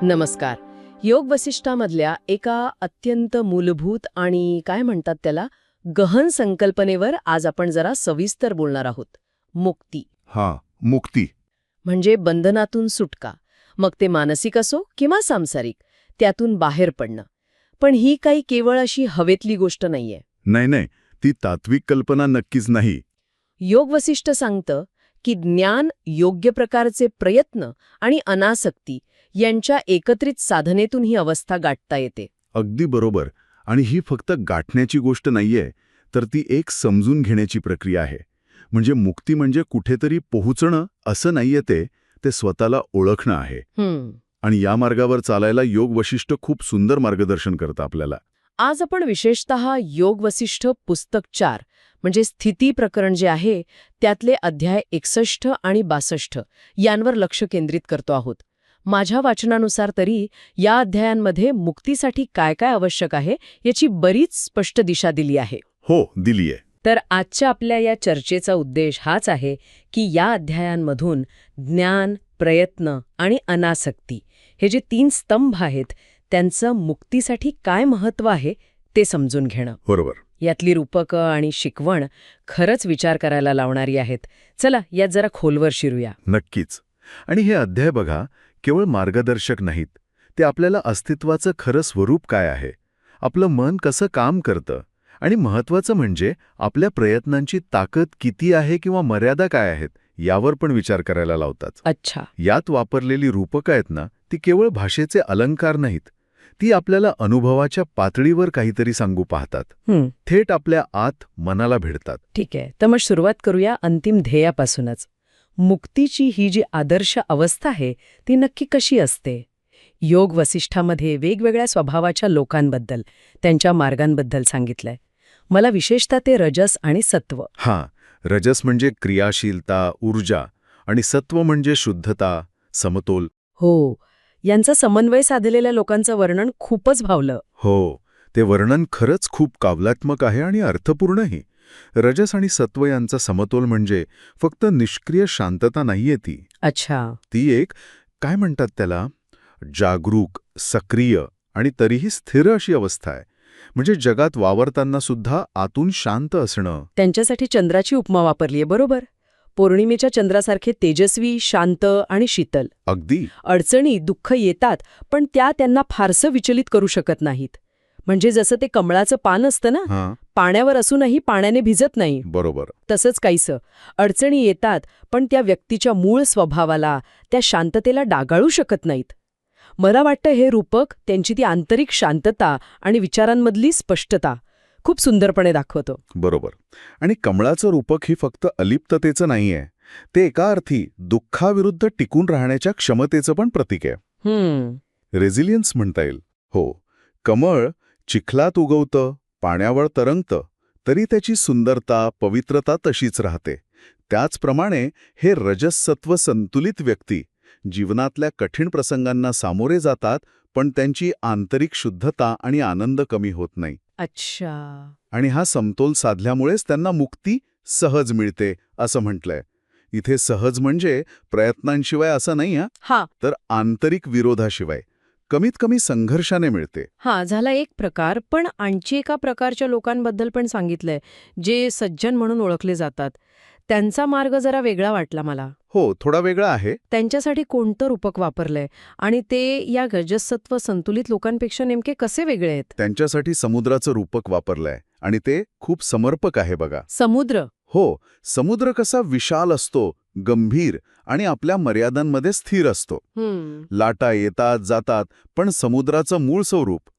नमस्कार. योग वसिष्ठामधल्या एका अत्यंत मूलभूत आणि काय म्हणतात त्याला गहन संकल्पनेवर आज आपण जरा सविस्तर बोलणार आहोत. मुक्ती. मुक्ती. म्हणजे बंधनातून सुटका. मग ते मानसिक असो किंवा सांसारिक, त्यातून बाहेर पडणं. पण ही काही केवळ अशी हवेतली गोष्ट नाहीये. नाही, ती तात्विक कल्पना नक्कीच नाही. योग वसिष्ठ सांगतं की ज्ञान, योग्य प्रकारचे प्रयत्न आणि अनासक्ती यांच्या एकत्रित साधनेतून ही अवस्था गाठता येते. अगदी बरोबर. आणि ही फक्त गाठण्याची गोष्ट नाहीये, तर ती एक समजून घेण्याची प्रक्रिया आहे. म्हणजे मुक्ती म्हणजे कुठेतरी पोहोचणं असं नाहीये, ते स्वतःला ओळखणं आहे. आणि या मार्गावर चालायला योग वसिष्ठ खूप सुंदर मार्गदर्शन करतं आपल्याला. आज आपण विशेषतः योग वसिष्ठ पुस्तक 4 म्हणजे स्थिती प्रकरण जे आहे त्यातले अध्याय 61 आणि 62 यांवर लक्ष केंद्रित करतो आहोत. माझ्या वाचनानुसार तरी या अध्यायांमध्ये मुक्तीसाठी काय काय आवश्यक आहे याची बरीच स्पष्ट दिशा दिली आहे. हो, दिलीये. तर आजच्या आपल्या या चर्चेचा उद्देश हाच आहे की या अध्यायांमधून ज्ञान, प्रयत्न आणि अनासक्ती हे जे 3 स्तंभ आहेत त्यांचं मुक्तीसाठी काय महत्त्व आहे ते समजून घेणं. बरोबर. यातली रूपकं आणि शिकवण खरंच विचार करायला लावणारी आहेत. चला यात जरा खोलवर शिरूया. नक्कीच. आणि हे अध्याय बघा, केवळ मार्गदर्शक नाहीत. ते आपल्याला अस्तित्वाचं खरं स्वरूप काय आहे, आपलं मन कसं काम करतं आणि महत्त्वाचं म्हणजे आपल्या प्रयत्नांची ताकद किती आहे किंवा मर्यादा काय आहेत यावर पण विचार करायला लावतात. अच्छा. यात वापरलेली रूपकं आहेत ना, ती केवळ भाषेचे अलंकार नाहीत. ती आपल्याला अनुभवाच्या पातळीवर काहीतरी सांगू पाहतात. थेट आपल्या आत मनाला भिडतात. ठीक आहे, तर मग सुरुवात करूया अंतिम ध्येयापासूनच. मुक्तीची ही जी आदर्श अवस्था आहे ती नक्की कशी असते? योग वसिष्ठामध्ये वेगवेगळ्या स्वभावाच्या लोकांबद्दल, त्यांच्या मार्गांबद्दल सांगितलंय. मला विशेषतः ते रजस आणि सत्व. रजस म्हणजे क्रियाशीलता, ऊर्जा, आणि सत्व म्हणजे शुद्धता, समतोल. हो, यांचा समन्वय साधलेल्या लोकांचं वर्णन खूपच भावलं. हो, ते वर्णन खरंच खूप काव्यात्मक आहे आणि अर्थपूर्णही. रजस आणि सत्व यांचा समतोल म्हणजे फक्त निष्क्रिय शांतता नाहीये ती. अच्छा. ती एक, काय म्हणतात त्याला, जागरूक, सक्रिय आणि तरीही स्थिर अशी अवस्था आहे. म्हणजे जगात वावरताना सुद्धा आतून शांत असणं. त्यांच्यासाठी चंद्राची उपमा वापरलीये, बरोबर. पौर्णिमेच्या चंद्रासारखे तेजस्वी, शांत आणि शीतल. अगदी. अडचणी, दुःख येतात, पण त्या त्यांना फारसं विचलित करू शकत नाहीत. म्हणजे जसं ते कमळाचं पान असतं ना, पाण्यावर असूनही पाण्याने भिजत नाही. बरोबर. तसंच काहीसं अडचणी येतात, पण त्या व्यक्तीच्या मूळ स्वभावाला, त्या शांततेला डागाळू शकत नाहीत. मला वाटतं हे रूपक त्यांची ती आंतरिक शांतता आणि विचारांमधली स्पष्टता खूप सुंदरपणे दाखवतो. बरोबर. आणि कमळाचं रूपक ही फक्त अलिप्ततेचं नाहीये, ते एका अर्थी दुःखाविरुद्ध टिकून राहण्याच्या क्षमतेचं पण प्रतीक आहे. रेझिलियन्स म्हणता येईल. हो, कमळ चिखलात उगवतं, पाण्यावर तरंगतं, तरी त्याची सुंदरता, पवित्रता तशीच राहते. त्याचप्रमाणे हे रजसत्व संतुलित व्यक्ती जीवनातल्या कठीण प्रसंगांना सामोरे जातात, पण त्यांची आंतरिक शुद्धता आणि आनंद कमी होत नाही. अच्छा. आणि हा समतोल साधल्यामुळेच त्यांना मुक्ती सहज मिळते असं म्हटलंय. इथे सहज म्हणजे प्रयत्नांशिवाय असं नाही, तर आंतरिक विरोधाशिवाय, कमीत कमी संघर्षाने मिळते. झाला एक प्रकार. पण आणखी एका प्रकारच्या लोकांबद्दल पण सांगितलंय, जे सज्जन म्हणून ओळखले जातात. त्यांचा मार्ग जरा वेगळा वाटला मला. हो, थोडा वेगळा आहे. त्यांच्यासाठी कोणतं रूपक वापरलंय आणि ते या रजसत्व संतुलित लोकांपेक्षा नेमके कसे वेगळे आहेत? त्यांच्यासाठी समुद्राचं रूपक वापरलंय आणि ते खूप समर्पक आहे बघा. समुद्र? हो, समुद्र कसा विशाल असतो, गंभीर आणि आपल्या मर्यादांमध्ये स्थिर असतो. लाटा येतात जातात, पण समुद्राचं मूळ स्वरूप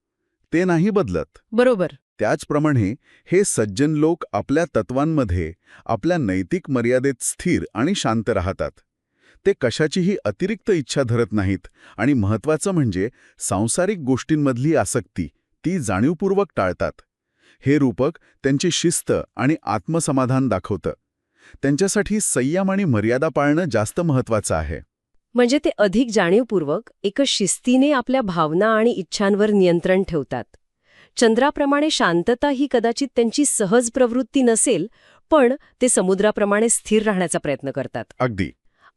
ते नाही बदलत. बरोबर. त्याचप्रमाणे हे सज्जन लोक आपल्या तत्वांमध्ये, आपल्या नैतिक मर्यादेत स्थिर आणि शांत राहतात. ते कशाचीही अतिरिक्त इच्छा धरत नाहीत आणि महत्त्वाचं म्हणजे सांसारिक गोष्टींमधली आसक्ती ती जाणीवपूर्वक टाळतात. हे रूपक त्यांची शिस्त आणि आत्मसमाधान दाखवतं. त्यांच्यासाठी संयम आणि मर्यादा पाळणं जास्त महत्त्वाचं आहे. म्हणजे ते अधिक जाणीवपूर्वक एका शिस्तीने आपल्या भावना आणि इच्छांवर नियंत्रण ठेवतात. चंद्राप्रमाणे शांतता ही कदाचित त्यांची सहज प्रवृत्ती नसेल, पण ते समुद्राप्रमाणे स्थिर राहण्याचा प्रयत्न करतात. अगदी.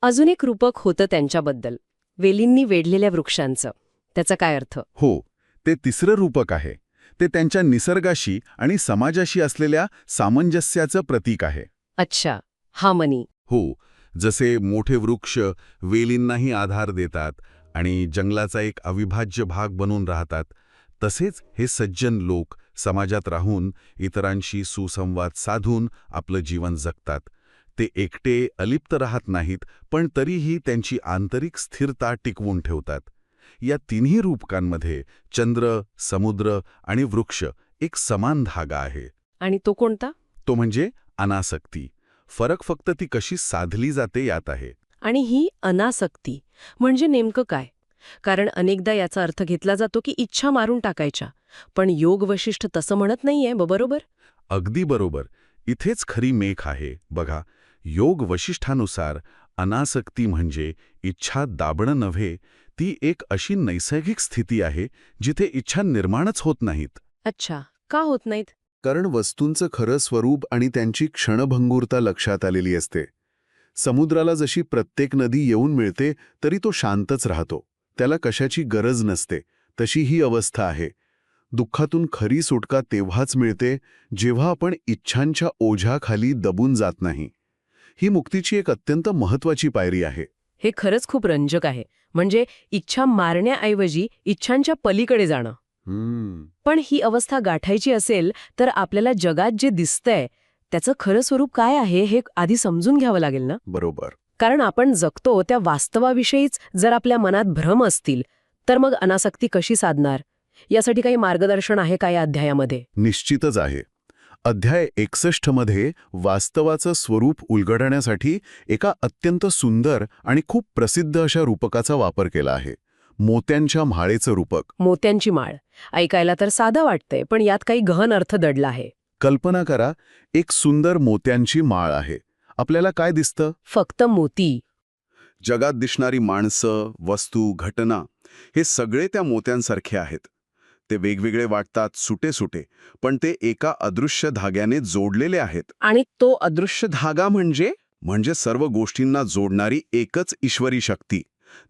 अजून एक रूपक होतं त्यांच्याबद्दल, वेलींनी वेढलेल्या वृक्षांचं. त्याचा काय अर्थ? हो, ते तिसरं रूपक आहे. ते त्यांच्या निसर्गाशी आणि समाजाशी असलेल्या सामंजस्याचं प्रतीक आहे. अच्छा, हार्मनी. हो, जसे मोठे वृक्ष वेलींनाही आधार देतात आणि जंगलाचा एक अविभाज्य भाग बनून राहतात, तसेच हे सज्जन लोक समाजात राहून इतरांशी सुसंवाद साधून आपलं जीवन जगतात. ते एकटे अलिप्त राहत नाहीत, पण तरीही त्यांची आंतरिक स्थिरता टिकवून ठेवतात. या तिन्ही रूपकांमध्ये चंद्र, समुद्र आणि वृक्ष एक समान धागा आहे. आणि तो कोणता? तो म्हणजे अनासक्ती. फरक फक्त ती कशी साधली जाते यात आहे. आणि ही अनासक्ती म्हणजे नेमकं काय? कारण अनेकदा याचा अर्थ घेतला जातो की इच्छा मारून टाकायच्या. पण योग वशिष्ठ तसं म्हणत नाहीये, बरोबर? अगदी बरोबर. इथेच खरी मेख आहे. बघा, योग वशिष्ठानुसार अनासक्ती म्हणजे इच्छा दाबणं नव्हे, ती एक अशी नैसर्गिक स्थिती आहे जिथे इच्छा निर्माणच होत नाहीत. अच्छा, का होत नाहीत? कारण वस्तूंचं खरं स्वरूप आणि त्यांची क्षणभंगुरता लक्षात आलेली असते. समुद्राला जशी प्रत्येक नदी येऊन मिळते तरी तो शांतच राहतो, त्याला कशाची गरज नसते, तशी ही अवस्था आहे. दुःखातून खरी सुटका तेव्हाच मिळते जेव्हा आपण इच्छांच्या ओझ्याखाली दबून जात नाही. ही मुक्तीची एक अत्यंत महत्वाची पायरी आहे. हे खरंच खूप रंजक आहे. म्हणजे इच्छा मारण्याऐवजी इच्छांच्या पलीकडे जाणं. पण ही अवस्था गाठायची असेल तर आपल्याला जगात जे दिसतंय त्याचं खरं स्वरूप काय आहे हे आधी समजून घ्यावं लागेल ना. बरोबर. कारण आपण जगतो त्या वास्तवाविषयीच जर आपल्या मनात भ्रम असतील तर मग अनासक्ती कशी साधणार? यासाठी काही मार्गदर्शन आहे का या अध्यायामध्ये? निश्चितच आहे. अध्याय 61 मध्ये वास्तवाचं स्वरूप उलगडण्यासाठी एका अत्यंत सुंदर आणि खूप प्रसिद्ध अशा रूपकाचा वापर केला आहे. मोत्यांच्या माळेचं रूपक. मोत्यांची माळ ऐकायला तर साधं वाटतंय, पण यात काही गहन अर्थ दडला आहे. कल्पना करा, एक सुंदर मोत्यांची माळ आहे. आपल्याला काय दिसतं? फक्त मोती. जगात दिसणारी माणसं, वस्तू, घटना हे सगळे त्या मोत्यांसारखे आहेत. ते वेगवेगळे वाटतात, सुटे-सुटे, पण ते एका अदृश्य धाग्याने जोडलेले आहेत. आणि तो अदृश्य धागा म्हणजे सर्व गोष्टींना जोडणारी एकच ईश्वरी शक्ती.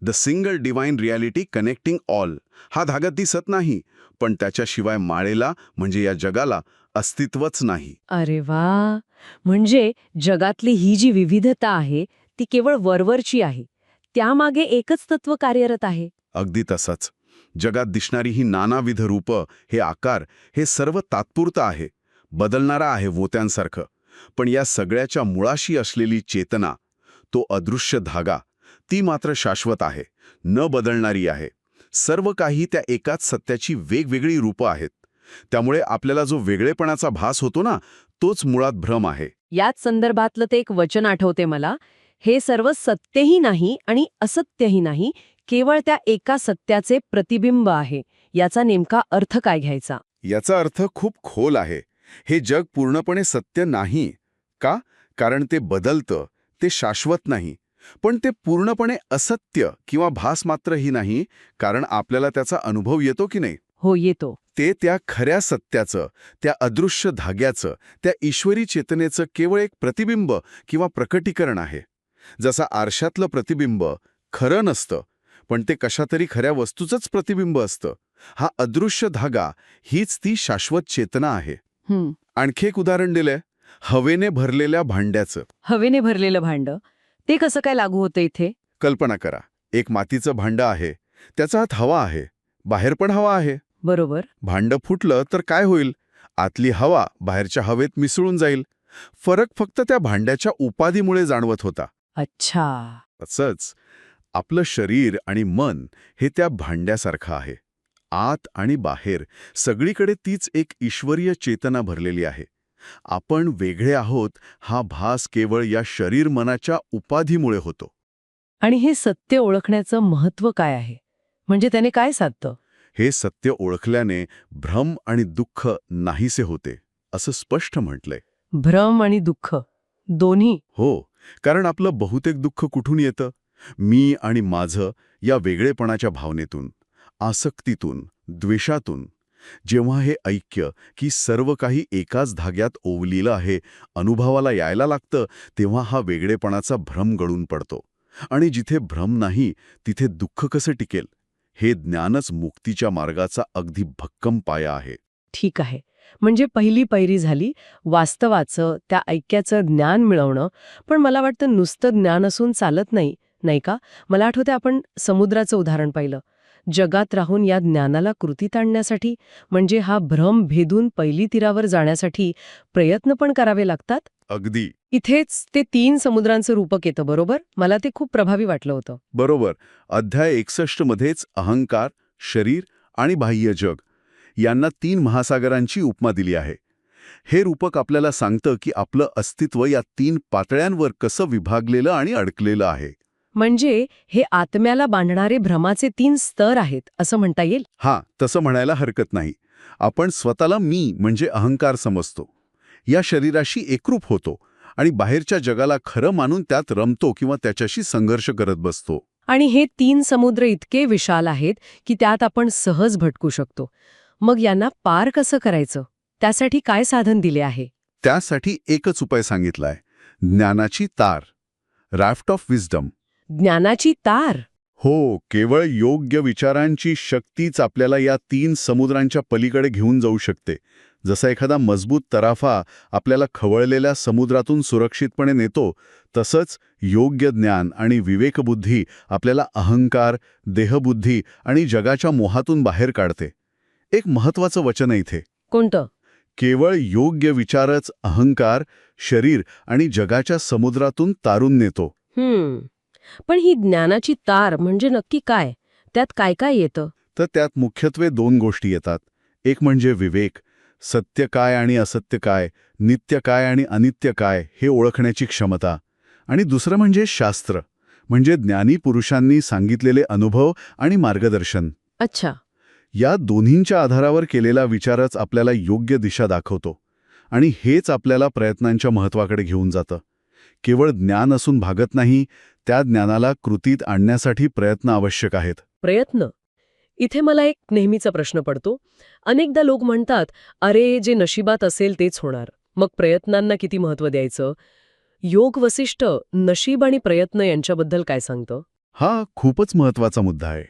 The single divine reality connecting all. हा धागा दिसत नाही, पण त्याच्याशिवाय माळेला म्हणजे या जगाला अस्तित्वच नाही. अरे वा, म्हणजे जगातली ही जी विविधता आहे ती केवळ वरवरची आहे, त्यामागे एकच तत्व कार्यरत आहे. अगदी तसंच. जगात दिसणारी ही नानाविध रूपं, हे आकार, हे सर्व तात्पुरतं आहे, बदलणारा आहे मोत्यांसारखं. पण या सगळ्याच्या मुळाशी असलेली चेतना, तो अदृश्य धागा, ती मात्र शाश्वत आहे, न बदलणारी आहे. सर्व काही त्या एकाच सत्याची वेगवेगळी रूपं आहेत. त्यामुळे आपल्याला जो वेगळेपणाचा भास होतो ना, तोच मुळात भ्रम आहे. याच संदर्भातलं ते एक वचन आठवते मला. हे सर्व सत्यही नाही आणि असत्यही नाही, केवळ त्या एका सत्याचे प्रतिबिंब आहे. याचा नेमका अर्थ काय घ्यायचा? याचा अर्थ खूप खोल आहे. हे जग पूर्णपणे सत्य नाही. का? कारण ते बदलतं, ते शाश्वत नाही. पण ते पूर्णपणे असत्य किंवा भास मात्रही नाही, कारण आपल्याला त्याचा अनुभव येतो की नाही? हो, येतो. ते त्या खऱ्या सत्याचं, त्या अदृश्य धाग्याचं, त्या ईश्वरी चेतनेचं केवळ एक प्रतिबिंब किंवा प्रकटीकरण आहे. जसा आरशातलं प्रतिबिंब खरं नसतं, पण ते कशातरी खऱ्या वस्तूचंच प्रतिबिंब असतं. हा अदृश्य धागा हीच ती शाश्वत चेतना आहे. आणखी एक उदाहरण दिलंय, हवेने भरलेल्या भांड्याचं. हवेने भरलेलं भांड, ते कसं काय लागू होतं इथे? कल्पना करा, एक मातीचं भांडं आहे, त्याचा आत हवा आहे, बाहेर पण हवा आहे. बरोबर. भांडं फुटलं तर काय होईल? आतली हवा बाहेरच्या हवेत मिसळून जाईल. फरक फक्त त्या भांड्याच्या उपाधीमुळे जाणवत होता. अच्छा. तसंच आपलं शरीर आणि मन हे त्या भांड्यासारखं आहे. आत आणि बाहेर सगळीकडे तीच एक ईश्वरीय चेतना भरलेली आहे. आपण वेगळे आहोत हा भास केवळ या शरीर मनाच्या उपाधीमुळे होतो. आणि हे सत्य ओळखण्याचं महत्त्व काय आहे? म्हणजे त्याने काय साधतं? हे सत्य ओळखल्याने भ्रम आणि दुःख नाहीसे होते, असं स्पष्ट म्हटलंय. भ्रम आणि दुःख दोन्ही? हो, कारण आपलं बहुतेक दुःख कुठून येतं? मी आणि माझं या वेगळेपणाच्या भावनेतून, आसक्तीतून, द्वेषातून. जेव्हा हे ऐक्य की सर्व काही एकाच धाग्यात ओवलेलं आहे अनुभवाला यायला लागतं, तेव्हा हा वेगळेपणाचा भ्रम गळून पडतो. आणि जिथे भ्रम नाही तिथे दुःख कसं टिकेल हे ज्ञानच मुक्तीच्या मार्गाचा अगदी भक्कम पाया आहे. ठीक आहे. म्हणजे पहिली पायरी झाली वास्तवाचं, त्या ऐक्याचं ज्ञान मिळवणं. पण मला वाटतं नुसतं ज्ञान असून चालत नाही, नाही का? मला आठवते आपण समुद्राचं उदाहरण पाहिलं. जगात राहून या ज्ञानाला कृतीत आणण्यासाठी, म्हणजे हा भ्रम भेदून पहिली तीरावर जाण्यासाठी प्रयत्न पण करावे लागतात. अगदी इथेच ते 3 समुद्रांचं रूपक येतं, बरोबर? मला ते खूप प्रभावी वाटलं होतं. बरोबर. अध्याय 61 मध्येच अहंकार, शरीर आणि बाह्य जग यांना 3 महासागरांची उपमा दिली आहे. हे रूपक आपल्याला सांगतं की आपलं अस्तित्व या 3 पातळ्यांवर कसं विभागलेलं आणि अडकलेलं आहे. म्हणजे हे आत्म्याला बांधणारे भ्रमाचे 3 स्तर आहेत, असं म्हणता येईल? हां, तसं म्हणायला हरकत नाही. आपण स्वतःला मी म्हणजे अहंकार समजतो. या शरीराशी एकरूप होतो आणि बाहेरच्या जगाला खरं मानून त्यात रमतो किंवा त्याच्याशी संघर्ष करत बसतो. आणि हे 3 समुद्र इतके विशाल आहेत की त्यात आपण सहज भटकू शकतो. मग यांना पार कसं करायचं? त्यासाठी काय साधन दिले आहे? त्यासाठी एकच उपाय सांगितलाय, ज्ञानाची तार, राफ्ट ऑफ विस्डम. ज्ञानाची तार? हो, केवळ योग्य विचारांची शक्तीच आपल्याला या 3 समुद्रांच्या पलीकडे घेऊन जाऊ शकते. जसा एखादा मजबूत तराफा आपल्याला खवळलेल्या समुद्रातून सुरक्षितपणे नेतो, तसंच योग्य ज्ञान आणि विवेकबुद्धी आपल्याला अहंकार, देहबुद्धी आणि जगाच्या मोहातून बाहेर काढते. एक महत्वाचं वचन आहे इथे. कोणतं? केवळ योग्य विचारच अहंकार, शरीर आणि जगाच्या समुद्रातून तारून नेतो. पण ही ज्ञानाची तार म्हणजे नक्की काय? त्यात काय काय येतं? तर त्यात मुख्यत्वे 2 गोष्टी येतात. एक म्हणजे विवेक, सत्य काय आणि असत्य काय, नित्य काय आणि अनित्य काय हे ओळखण्याची क्षमता. आणि दुसरं म्हणजे शास्त्र, म्हणजे ज्ञानी पुरुषांनी सांगितलेले अनुभव आणि मार्गदर्शन. अच्छा. या दोन्हींच्या आधारावर केलेला विचारच आपल्याला योग्य दिशा दाखवतो. आणि हेच आपल्याला प्रयत्नांच्या महत्वाकडे घेऊन जातं. केवळ ज्ञान असून भागत नाही, त्या ज्ञानाला कृतीत आणण्यासाठी प्रयत्न आवश्यक आहेत. प्रयत्न? इथे मला एक नेहमीचा प्रश्न पडतो. अनेकदा लोक म्हणतात, अरे जे नशिबात असेल तेच होणार. मग प्रयत्नांना किती महत्त्व द्यायचं? योग वसिष्ठ नशीब आणि प्रयत्न यांच्याबद्दल काय सांगतं? हा खूपच महत्वाचा मुद्दा आहे.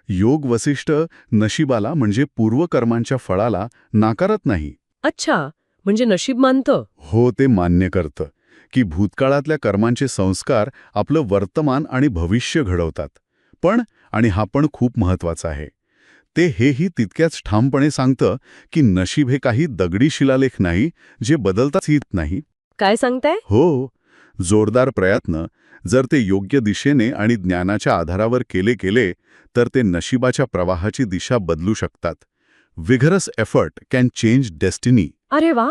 योग वसिष्ठ नशिबाला म्हणजे पूर्वकर्मांच्या फळाला नाकारत नाही. अच्छा, म्हणजे नशीब मानतं? हो, ते मान्य करतं की भूतकाळातल्या कर्मांचे संस्कार आपलं वर्तमान आणि भविष्य घडवतात. पण, आणि हा पण खूप महत्वाचा आहे, ते हेही तितक्याच ठामपणे सांगतं की नशीब हे काही दगडी शिलालेख नाही जे बदलताच येत नाही. काय सांगताय? हो, जोरदार प्रयत्न जर ते योग्य दिशेने आणि ज्ञानाच्या आधारावर केले तर ते नशिबाच्या प्रवाहाची दिशा बदलू शकतात. Vigorous effort can change destiny. अरे वा,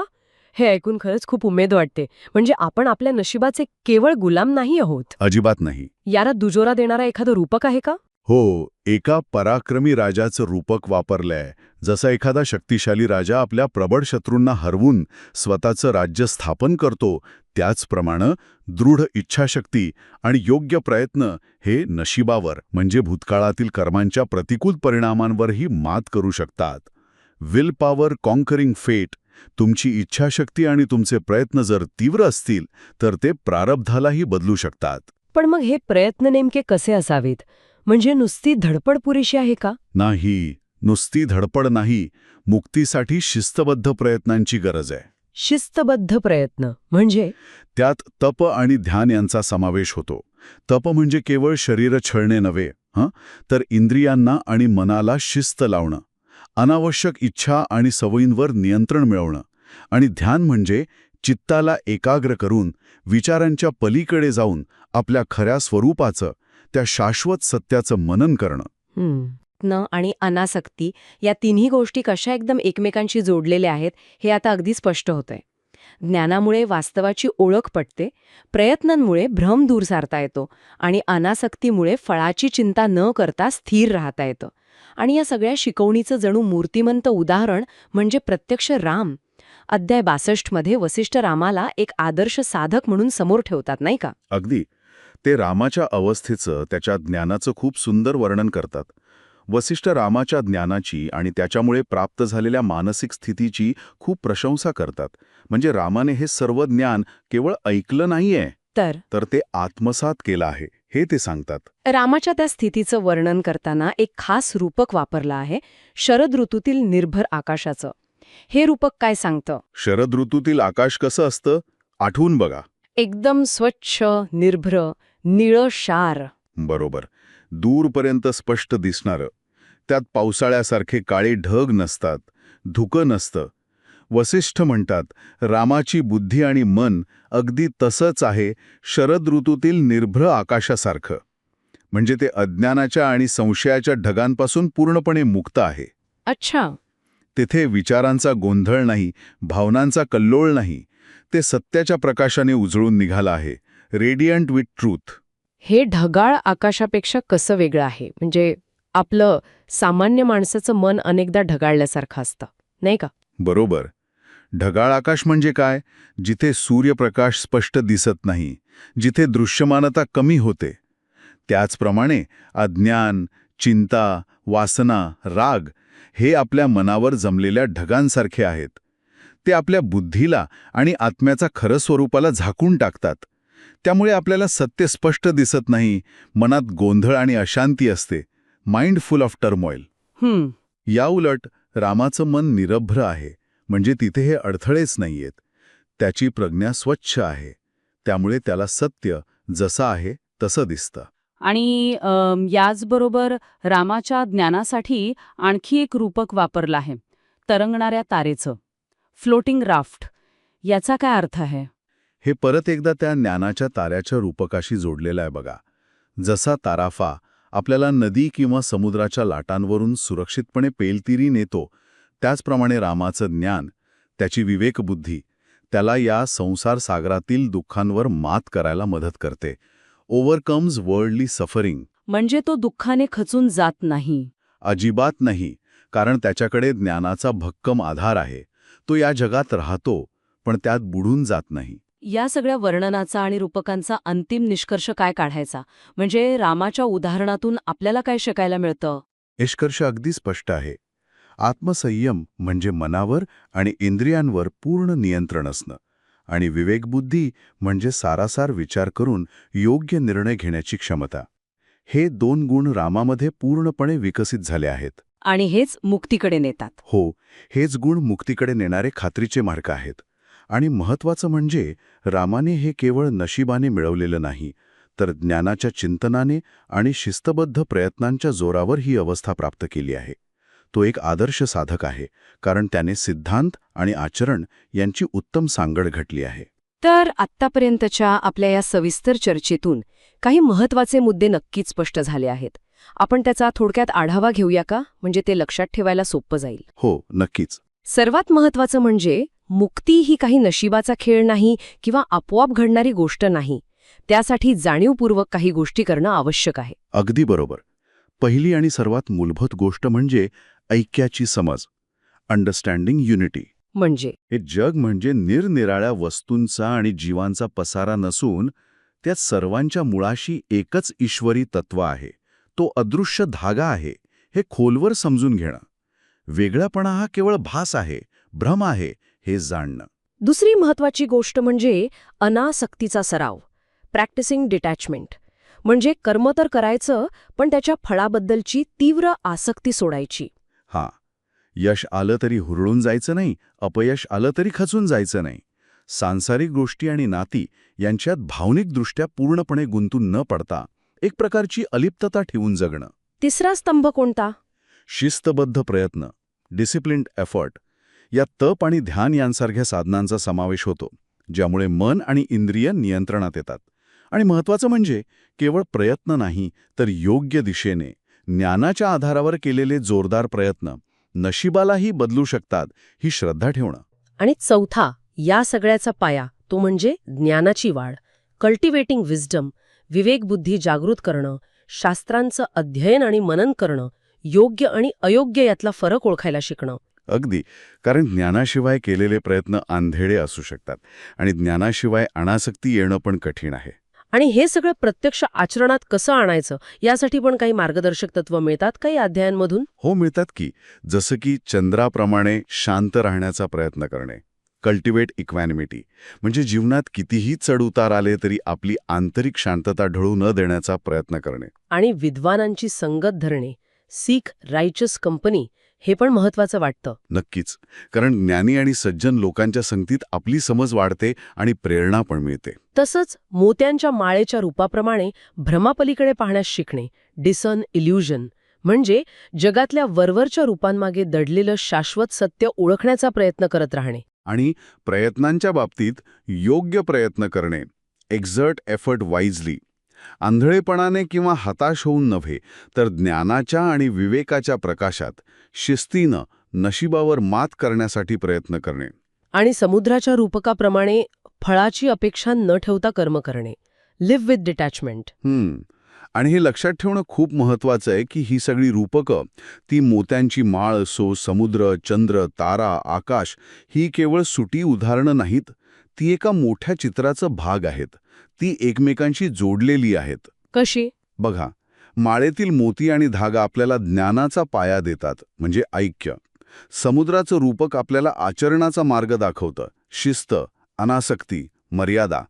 हे ऐकून खरंच खूप उमेद वाटते. म्हणजे आपण आपल्या नशिबाचे केवळ गुलाम नाही आहोत. अजिबात नाही. याला दुजोरा देणारा एखादं रूपक आहे का? हो, एका पराक्रमी राजाचं रूपक वापरलंय. जसा एखादा शक्तिशाली राजा आपल्या प्रबळ शत्रूंना हरवून स्वतःचं राज्य स्थापन करतो, त्याचप्रमाणे दृढ इच्छाशक्ती आणि योग्य प्रयत्न हे नशिबावर म्हणजे भूतकाळातील कर्मांच्या प्रतिकूल परिणामांवरही मात करू शकतात. विल पॉवर कॉन्करिंग फेट. तुमची इच्छाशक्ती आणि तुमचे प्रयत्न जर तीव्र असतील तर ते प्रारब्धालाही बदलू शकतात. पण मग हे प्रयत्न नेमके कसे असावेत? म्हणजे नुसती धडपड पुरेशी आहे का? नाही, नुसती धडपड नाही. मुक्तीसाठी शिस्तबद्ध प्रयत्नांची गरज आहे. शिस्तबद्ध प्रयत्न म्हणजे? त्यात तप आणि ध्यान यांचा समावेश होतो. तप म्हणजे केवळ शरीर छळणे नव्हे, तर इंद्रियांना आणि मनाला शिस्त लावणं, अनावश्यक इच्छा आणि सवयींवर नियंत्रण मिळवणं. आणि ध्यान म्हणजे चित्ताला एकाग्र करून विचारांच्या पलीकडे जाऊन आपल्या खऱ्या स्वरूपाचं, त्या शाश्वत सत्याचं मनन करणं. आणि अनासक्ती या तिन्ही गोष्टी कशा एकदम एकमेकांशी जोडलेल्या आहेत हे आता अगदी स्पष्ट होतंय. ज्ञानामुळे वास्तवाची ओळख पटते, प्रयत्नांमुळे भ्रम दूर सारता येतो आणि अनासक्तीमुळे फळाची चिंता न करता स्थिर राहता येतं. आणि या सगळ्या शिकवणीचं जणू मूर्तिमंत उदाहरण म्हणजे प्रत्यक्ष राम. अध्याय 62 मध्ये वसिष्ठ रामाला एक आदर्श साधक म्हणून समोर ठेवतात, नाही का? अगदी. ते रामाच्या अवस्थेचं, त्याच्या ज्ञानाचं खूप सुंदर वर्णन करतात. वसिष्ठ रामाच्या ज्ञानाची आणि त्याच्यामुळे प्राप्त झालेल्या मानसिक स्थितीची खूप प्रशंसा करतात. म्हणजे रामाने हे सर्व ज्ञान केवळ ऐकलं नाहीये, तर ते आत्मसात केलं आहे. हे ते सांगतात. रामाच्या त्या स्थितीचं वर्णन करताना एक खास रूपक वापरलं आहे, शरद ऋतूतील निर्भर आकाशाचं. हे रूपक काय सांगतं? शरद ऋतूतील आकाश कसं असतं आठवून बघा. एकदम स्वच्छ, निर्भ्र, निळं शार. बरोबर. दूरपर्यंत स्पष्ट दिसणारं. त्यात पावसाळ्यासारखे काळे ढग नसतात, धुकं नसतं. वसिष्ठ म्हणतात, रामाची बुद्धी आणि मन अगदी तसंच आहे शरद ऋतूतील निर्भ्र आकाशासारखं. म्हणजे ते अज्ञानाच्या आणि संशयाच्या ढगांपासून पूर्णपणे मुक्त आहे. अच्छा. तेथे विचारांचा गोंधळ नाही, भावनांचा कल्लोळ नाही. ते सत्याच्या प्रकाशाने उजळून निघालं आहे. Radiant with truth. हे ढगाळ आकाशापेक्षा कसं वेगळं आहे? म्हणजे आपलं सामान्य माणसाचं मन अनेकदा ढगाळल्यासारखं असतं, नाही का? बरोबर. ढगाळ आकाश म्हणजे काय? जिथे सूर्यप्रकाश स्पष्ट दिसत नाही, जिथे दृश्यमानता कमी होते. त्याचप्रमाणे अज्ञान, चिंता, वासना, राग हे आपल्या मनावर जमलेल्या ढगांसारखे आहेत. ते आपल्या बुद्धीला आणि आत्म्याचा खरं स्वरूपाला झाकून टाकतात. त्यामुळे आपल्याला सत्य स्पष्ट दिसत नाही, मनात गोंधळ आणि अशांती असते. Mind full of turmoil. याउलट रामाचं मन निरभ्र आहे, म्हणजे तिथे हे अडथळेच नाहीयेत. त्याची प्रज्ञा स्वच्छ आहे. त्यामुळे त्याला सत्य जसं आहे तसं दिसतं. आणि याचबरोबर रामाच्या ज्ञानासाठी आणखी एक रूपक वापरलं आहे, तरंगणाऱ्या तारेचं, फ्लोटिंग राफ्ट. याचा काय अर्थ आहे? हे परत एकदा त्या ज्ञानाच्या ताऱ्याच्या रूपकाशी जोडलेलं आहे बघा. जसा ताराफा आपल्याला नदी किंवा समुद्राच्या लाटांवरून सुरक्षितपणे पेलतीरी नेतो, त्याचप्रमाणे रामाचं ज्ञान, त्याची विवेकबुद्धी, त्याला या संसार सागरातील दुःखांवर मात करायला मदत करते. ओव्हरकम्स वर्ल्डली सफरिंग. म्हणजे तो दुःखाने खचून जात नाही. अजिबात नाही, कारण त्याच्याकडे ज्ञानाचा भक्कम आधार आहे. तो या जगात राहतो, पण त्यात बुडून जात नाही. या सगळ्या वर्णनाचा आणि रूपकांचा अंतिम निष्कर्ष काय काढायचा? म्हणजे रामाच्या उदाहरणातून आपल्याला काय शिकायला मिळतं? निष्कर्ष अगदी स्पष्ट आहे. आत्मसंयम म्हणजे मनावर आणि इंद्रियांवर पूर्ण नियंत्रण असणं, आणि विवेकबुद्धी म्हणजे सारासार विचार करून योग्य निर्णय घेण्याची क्षमता. हे 2 गुण रामामध्ये पूर्णपणे विकसित झाले आहेत. आणि हेच मुक्तीकडे नेतात. हो, हेच गुण मुक्तीकडे नेणारे खात्रीचे मार्ग आहेत. आणि महत्त्वाचं म्हणजे रामाने हे केवळ नशिबाने मिळवलेलं नाही, तर ज्ञानाच्या चिंतनाने आणि शिस्तबद्ध प्रयत्नांच्या जोरावर ही अवस्था प्राप्त केली आहे. तो एक आदर्श साधक आहे, कारण त्याने सिद्धांत आणि आचरण यांची उत्तम सांगड घडली आहे. तर आत्तापर्यंतच्या आपल्या या सविस्तर चर्चेतून काही महत्त्वाचे मुद्दे नक्कीच स्पष्ट झाले आहेत. आपण त्याचा थोडक्यात आढावा घेऊया का? म्हणजे ते लक्षात ठेवायला सोपं जाईल. हो, नक्कीच. सर्वात महत्त्वाचं म्हणजे मुक्ती ही काही नशिबाचा खेळ नाही किंवा आपोआप घडणारी गोष्ट नाही. त्यासाठी जाणीवपूर्वक काही गोष्टी करणं आवश्यक आहे. अगदी बरोबर. पहिली आणि सर्वात मूलभूत गोष्ट म्हणजे ऐक्याची समज. Understanding unity. म्हणजे हे जग म्हणजे निरनिराळ्या वस्तूंचा आणि जीवांचा पसारा नसून त्यात सर्वांच्या मुळाशी एकच ईश्वरी तत्व आहे. तो अदृश्य धागा आहे, हे खोलवर समजून घेणं. वेगळापणा हा केवळ भास आहे, भ्रम आहे, हे जाणणं. दुसरी महत्त्वाची गोष्ट म्हणजे अनासक्तीचा सराव, प्रॅक्टिसिंग डिटॅचमेंट. म्हणजे कर्म तर करायचं, पण त्याच्या फळाबद्दलची तीव्र आसक्ती सोडायची. हां, यश आलं तरी हुरळून जायचं नाही, अपयश आलं तरी खचून जायचं नाही. सांसारिक गोष्टी आणि नाती यांच्यात भावनिकदृष्ट्या पूर्णपणे गुंतून न पडता एक प्रकारची अलिप्तता ठेवून जगणं. तिसरा स्तंभ कोणता? शिस्तबद्ध प्रयत्न, डिसिप्लिन्ड एफर्ट. या तप आणि ध्यान यांसारख्या साधनांचा समावेश होतो, ज्यामुळे मन आणि इंद्रिय नियंत्रणात येतात. आणि महत्त्वाचं म्हणजे केवळ प्रयत्न नाही, तर योग्य दिशेने ज्ञानाच्या आधारावर केलेले जोरदार प्रयत्न नशिबालाही बदलू शकतात, ही श्रद्धा ठेवणं. आणि चौथा, या सगळ्याचा पाया, तो म्हणजे ज्ञानाची वाढ, कल्टिवेटिंग विजडम, विवेकबुद्धी जागृत करणं, शास्त्रांचं अध्ययन आणि मनन करणं, योग्य आणि अयोग्य यातला फरक ओळखायला शिकणं. अगदी, कारण ज्ञानाशिवाय केलेले प्रयत्न आंधळे असू शकतात आणि ज्ञानाशिवाय अनासक्ती येणं पण कठीण आहे. आणि हे सगळं प्रत्यक्ष आचरणात कसं आणायचं यासाठी पण काही मार्गदर्शक तत्व मिळतात काही अध्यायांमधून? हो, मिळतात की. जसं की चंद्राप्रमाणे शांत राहण्याचा प्रयत्न करणे, कल्टिवेट इक्वॅनिमिटी, म्हणजे जीवनात कितीही चढउतार आले तरी आपली आंतरिक शांतता ढळू न देण्याचा प्रयत्न करणे. आणि विद्वानांची संगत धरणे, सीक रायचस कंपनी, हे पण महत्वाचं वाटतं. नक्कीच, कारण ज्ञानी आणि सज्जन लोकांच्या संगतीत आपली समज वाढते आणि प्रेरणा पण मिळते. तसंच मोत्यांच्या माळेच्या रूपाप्रमाणे भ्रमापलीकडे पाहण्यास शिकणे, डिसन इल्युजन, म्हणजे जगातल्या वरवरच्या रूपांमागे दडलेलं शाश्वत सत्य ओळखण्याचा प्रयत्न करत राहणे. आणि प्रयत्नांच्या बाबतीत योग्य प्रयत्न करणे, एक्झर्ट एफर्ट वाईजली, आंधळेपणाने किंवा हताश होऊन नव्हे, तर ज्ञानाच्या आणि विवेकाच्या प्रकाशात शिस्तीनं नशिबावर मात करण्यासाठी प्रयत्न करणे. आणि समुद्राच्या रूपकाप्रमाणे फळाची अपेक्षा न ठेवता कर्म करणे, लिव्ह विथ डिटॅचमेंट. आणि हे लक्षात ठेवणं खूप महत्वाचं आहे की ही सगळी रूपकं, ती मोत्यांची माळ असो, समुद्र, चंद्र, तारा, आकाश, ही केवळ सुटी उदाहरणं नाहीत, ती एका मोठ्या चित्राचा भाग आहेत. ती एकमेकांशी जोडलेली आहेत. कशी? बघा, माळेतील मोती आणि धागा आपल्याला ज्ञानाचा पाया देतात, म्हणजे ऐक्य. समुद्राचं रूपक आपल्याला आचरणाचा मार्ग दाखवतं, शिस्त, अनासक्ती, मर्यादा.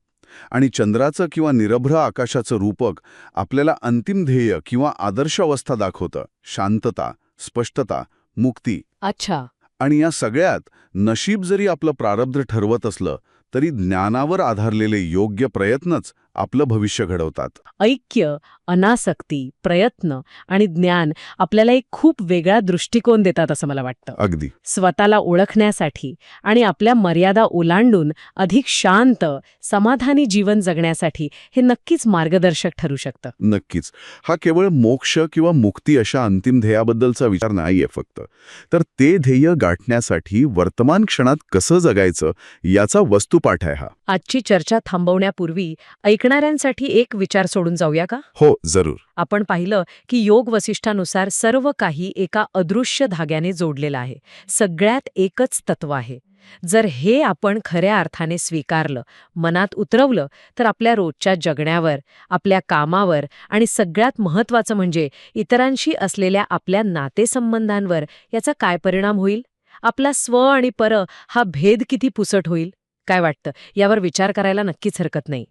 आणि चंद्राचं किंवा निरभ्र आकाशाचं रूपक आपल्याला अंतिम ध्येय किंवा आदर्श अवस्था दाखवतं, शांतता, स्पष्टता, मुक्ती. अच्छा. आणि या सगळ्यात नशीब जरी आपलं प्रारब्ध ठरवत असलं तरी ज्ञानावर आधारलेले योग्य प्रयत्नच आपलं भविष्य घडवतात. ऐक्य, अनासक्ती, प्रयत्न आणि ज्ञान आपल्याला एक खूप वेगळा दृष्टिकोन देतात असं मला वाटतं. अगदी. स्वतःला ओळखण्यासाठी आणि आपल्या मर्यादा ओलांडून अधिक शांत, समाधानी जीवन जगण्यासाठी हे नक्कीच मार्गदर्शक ठरू शकतं. नक्कीच. हा केवळ मोक्ष किंवा मुक्ती अशा अंतिम ध्येयाबद्दलचा विचार नाहीये फक्त, तर ते ध्येय गाठण्यासाठी वर्तमान क्षणात कसं जगायचं याचा वस्तुपाठ आहे हा. आजची चर्चा थांबवण्यापूर्वी ऐकणाऱ्यांसाठी एक विचार सोडून जाऊया का? हो, जरूर. आपण पाहिलं की योग वसिष्ठानुसार सर्व काही एका अदृश्य धाग्याने जोडलेलं आहे. सगळ्यात एकच तत्व आहे. जर हे आपण खऱ्या अर्थाने स्वीकारलं, मनात उतरवलं, तर आपल्या रोजच्या जगण्यावर, आपल्या कामावर आणि सगळ्यात महत्त्वाचं म्हणजे इतरांशी असलेल्या आपल्या नातेसंबंधांवर याचा काय परिणाम होईल? आपला स्व आणि पर हा भेद किती पुसट होईल? काय वाटतं? यावर विचार करायला नक्कीच हरकत नाही.